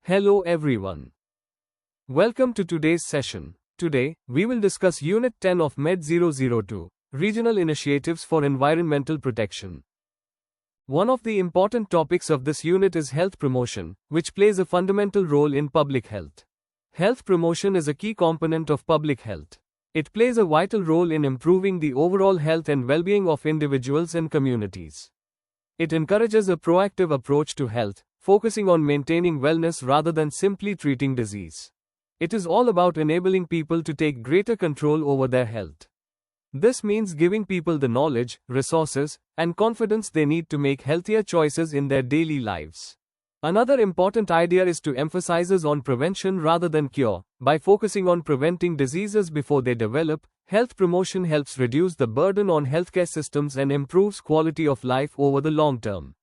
Hello everyone. Welcome to today's session. Today, we will discuss Unit 10 of MED-002, Regional Initiatives for Environmental Protection. One of the important topics of this unit is health promotion, which plays a fundamental role in public health. Health promotion is a key component of public health. It plays a vital role in improving the overall health and well-being of individuals and communities. It encourages a proactive approach to health, focusing on maintaining wellness rather than simply treating disease. It is all about enabling people to take greater control over their health. This means giving people the knowledge, resources, and confidence they need to make healthier choices in their daily lives. Another important idea is to emphasize on prevention rather than cure. By focusing on preventing diseases before they develop, health promotion helps reduce the burden on healthcare systems and improves quality of life over the long term.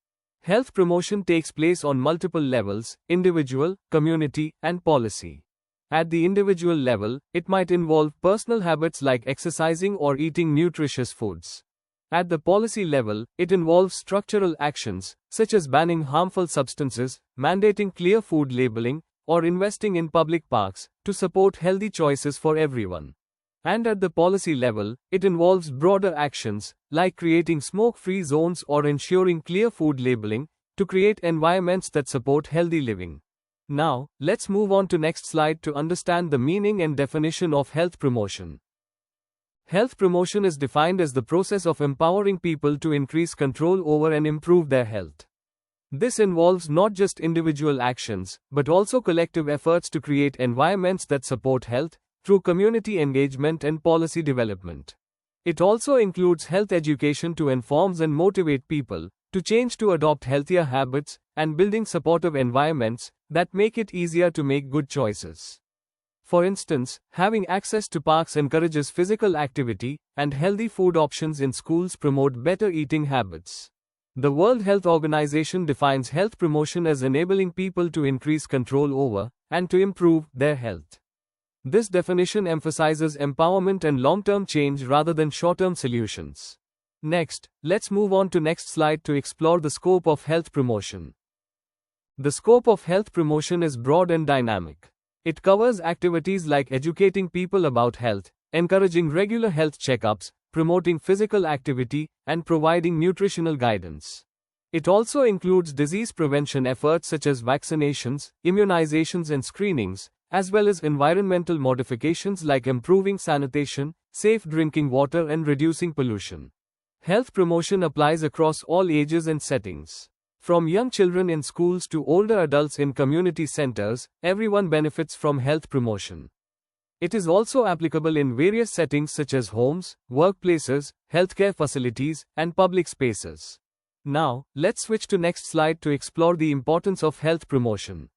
Health promotion takes place on multiple levels: individual, community, and policy. At the individual level, it might involve personal habits like exercising or eating nutritious foods. At the policy level, it involves structural actions, such as banning harmful substances, mandating clear food labeling, or investing in public parks, to support healthy choices for everyone. And at the policy level, it involves broader actions, like creating smoke-free zones or ensuring clear food labeling, to create environments that support healthy living. Now, let's move on to next slide to understand the meaning and definition of health promotion. Health promotion is defined as the process of empowering people to increase control over and improve their health. This involves not just individual actions, but also collective efforts to create environments that support health, through community engagement and policy development. It also includes health education to inform and motivate people to change to adopt healthier habits, and building supportive environments that make it easier to make good choices. For instance, having access to parks encourages physical activity, and healthy food options in schools promote better eating habits. The World Health Organization defines health promotion as enabling people to increase control over, and to improve, their health. This definition emphasizes empowerment and long-term change rather than short-term solutions. Next, let's move on to next slide to explore the scope of health promotion. The scope of health promotion is broad and dynamic. It covers activities like educating people about health, encouraging regular health checkups, promoting physical activity, and providing nutritional guidance. It also includes disease prevention efforts such as vaccinations, immunizations and screenings, as well as environmental modifications like improving sanitation, safe drinking water and reducing pollution. Health promotion applies across all ages and settings. From young children in schools to older adults in community centers, everyone benefits from health promotion. It is also applicable in various settings such as homes, workplaces, healthcare facilities, and public spaces. Now, let's switch to next slide to explore the importance of health promotion.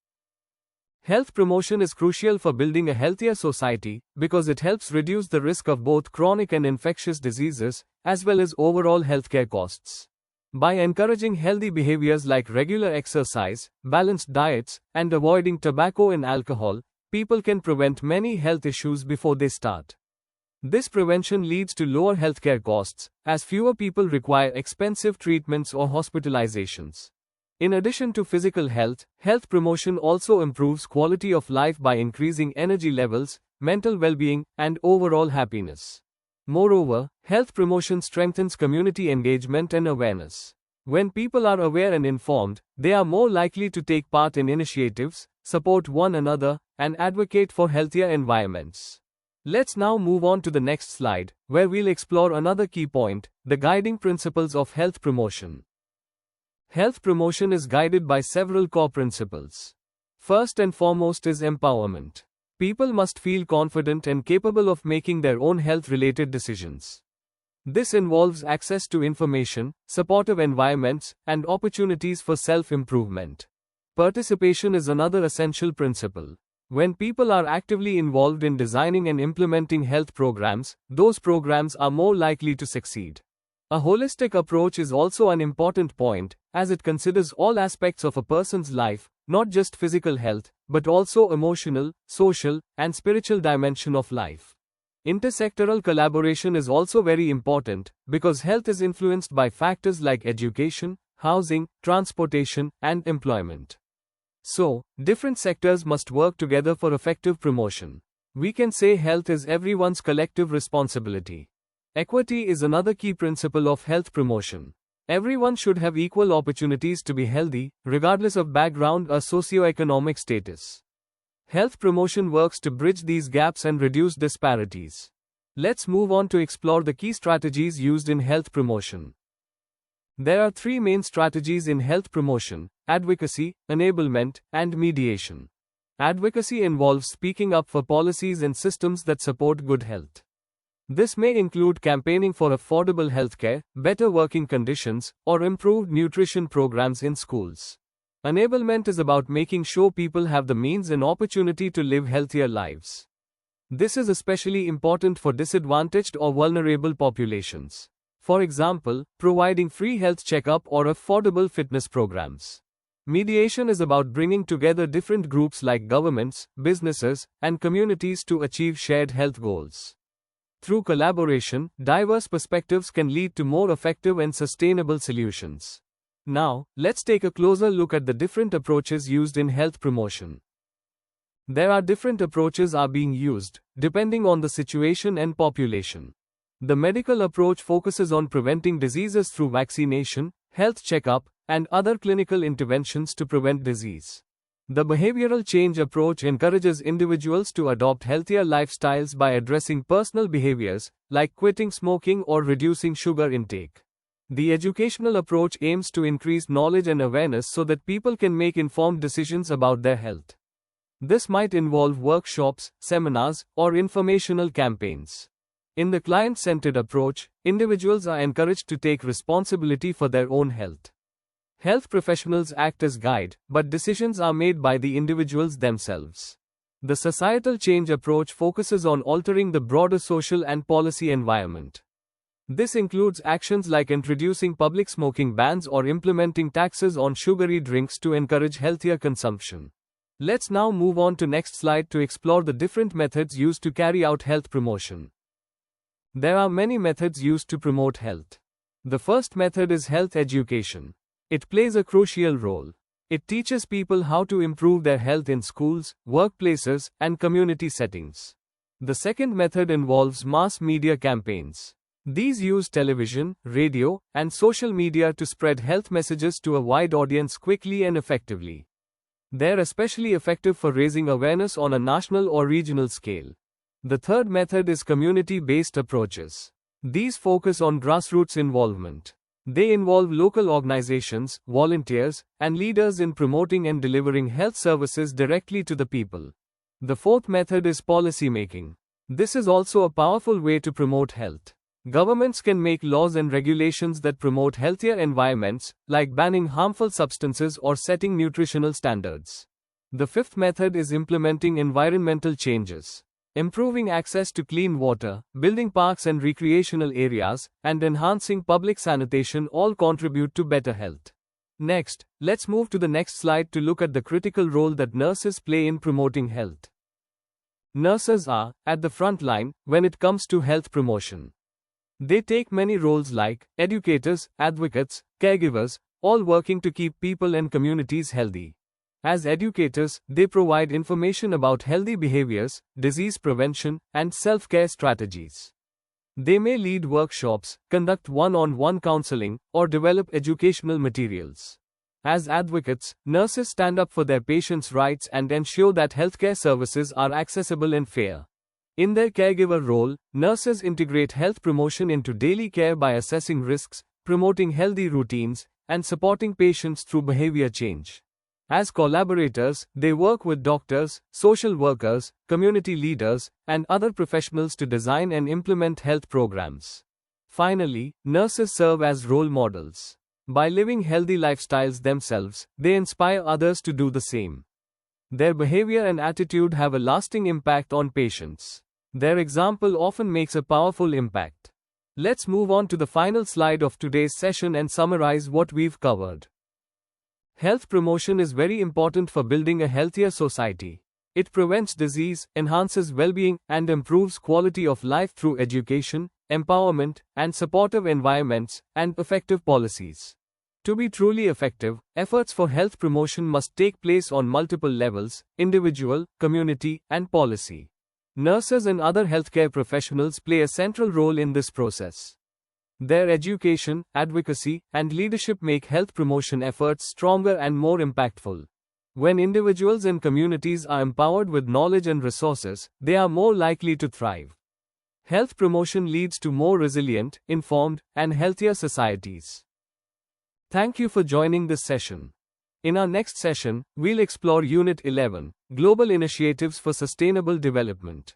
Health promotion is crucial for building a healthier society because it helps reduce the risk of both chronic and infectious diseases, as well as overall healthcare costs. By encouraging healthy behaviors like regular exercise, balanced diets, and avoiding tobacco and alcohol, people can prevent many health issues before they start. This prevention leads to lower healthcare costs, as fewer people require expensive treatments or hospitalizations. In addition to physical health, health promotion also improves quality of life by increasing energy levels, mental well-being, and overall happiness. Moreover, health promotion strengthens community engagement and awareness. When people are aware and informed, they are more likely to take part in initiatives, support one another, and advocate for healthier environments. Let's now move on to the next slide, where we'll explore another key point: the guiding principles of health promotion. Health promotion is guided by several core principles. First and foremost is empowerment. People must feel confident and capable of making their own health-related decisions. This involves access to information, supportive environments, and opportunities for self-improvement. Participation is another essential principle. When people are actively involved in designing and implementing health programs, those programs are more likely to succeed. A holistic approach is also an important point, as it considers all aspects of a person's life, not just physical health, but also emotional, social, and spiritual dimension of life. Intersectoral collaboration is also very important, because health is influenced by factors like education, housing, transportation, and employment. So, different sectors must work together for effective promotion. We can say health is everyone's collective responsibility. Equity is another key principle of health promotion. Everyone should have equal opportunities to be healthy, regardless of background or socioeconomic status. Health promotion works to bridge these gaps and reduce disparities. Let's move on to explore the key strategies used in health promotion. There are three main strategies in health promotion: advocacy, enablement, and mediation. Advocacy involves speaking up for policies and systems that support good health. This may include campaigning for affordable healthcare, better working conditions, or improved nutrition programs in schools. Enablement is about making sure people have the means and opportunity to live healthier lives. This is especially important for disadvantaged or vulnerable populations. For example, providing free health checkup or affordable fitness programs. Mediation is about bringing together different groups like governments, businesses, and communities to achieve shared health goals. Through collaboration, diverse perspectives can lead to more effective and sustainable solutions. Now, let's take a closer look at the different approaches used in health promotion. There are different approaches being used, depending on the situation and population. The medical approach focuses on preventing diseases through vaccination, health checkup, and other clinical interventions to prevent disease. The behavioral change approach encourages individuals to adopt healthier lifestyles by addressing personal behaviors, like quitting smoking or reducing sugar intake. The educational approach aims to increase knowledge and awareness so that people can make informed decisions about their health. This might involve workshops, seminars, or informational campaigns. In the client-centered approach, individuals are encouraged to take responsibility for their own health. Health professionals act as guide, but decisions are made by the individuals themselves. The societal change approach focuses on altering the broader social and policy environment. This includes actions like introducing public smoking bans or implementing taxes on sugary drinks to encourage healthier consumption. Let's now move on to next slide to explore the different methods used to carry out health promotion. There are many methods used to promote health. The first method is health education. It plays a crucial role. It teaches people how to improve their health in schools, workplaces, and community settings. The second method involves mass media campaigns. These use television, radio, and social media to spread health messages to a wide audience quickly and effectively. They're especially effective for raising awareness on a national or regional scale. The third method is community-based approaches. These focus on grassroots involvement. They involve local organizations, volunteers, and leaders in promoting and delivering health services directly to the people. The fourth method is policy making. This is also a powerful way to promote health. Governments can make laws and regulations that promote healthier environments, like banning harmful substances or setting nutritional standards. The fifth method is implementing environmental changes. Improving access to clean water, building parks and recreational areas, and enhancing public sanitation all contribute to better health. Next, let's move to the next slide to look at the critical role that nurses play in promoting health. Nurses are at the front line when it comes to health promotion. They take many roles like educators, advocates, caregivers, all working to keep people and communities healthy. As educators, they provide information about healthy behaviors, disease prevention, and self-care strategies. They may lead workshops, conduct one-on-one counseling, or develop educational materials. As advocates, nurses stand up for their patients' rights and ensure that healthcare services are accessible and fair. In their caregiver role, nurses integrate health promotion into daily care by assessing risks, promoting healthy routines, and supporting patients through behavior change. As collaborators, they work with doctors, social workers, community leaders, and other professionals to design and implement health programs. Finally, nurses serve as role models. By living healthy lifestyles themselves, they inspire others to do the same. Their behavior and attitude have a lasting impact on patients. Their example often makes a powerful impact. Let's move on to the final slide of today's session and summarize what we've covered. Health promotion is very important for building a healthier society. It prevents disease, enhances well-being, and improves quality of life through education, empowerment, and supportive environments, and effective policies. To be truly effective, efforts for health promotion must take place on multiple levels: individual, community, and policy. Nurses and other healthcare professionals play a central role in this process. Their education, advocacy, and leadership make health promotion efforts stronger and more impactful. When individuals and communities are empowered with knowledge and resources, they are more likely to thrive. Health promotion leads to more resilient, informed, and healthier societies. Thank you for joining this session. In our next session, we'll explore Unit 11, Global Initiatives for Sustainable Development.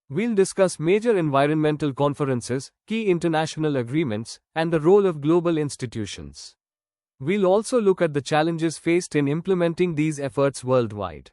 We'll discuss major environmental conferences, key international agreements, and the role of global institutions. We'll also look at the challenges faced in implementing these efforts worldwide.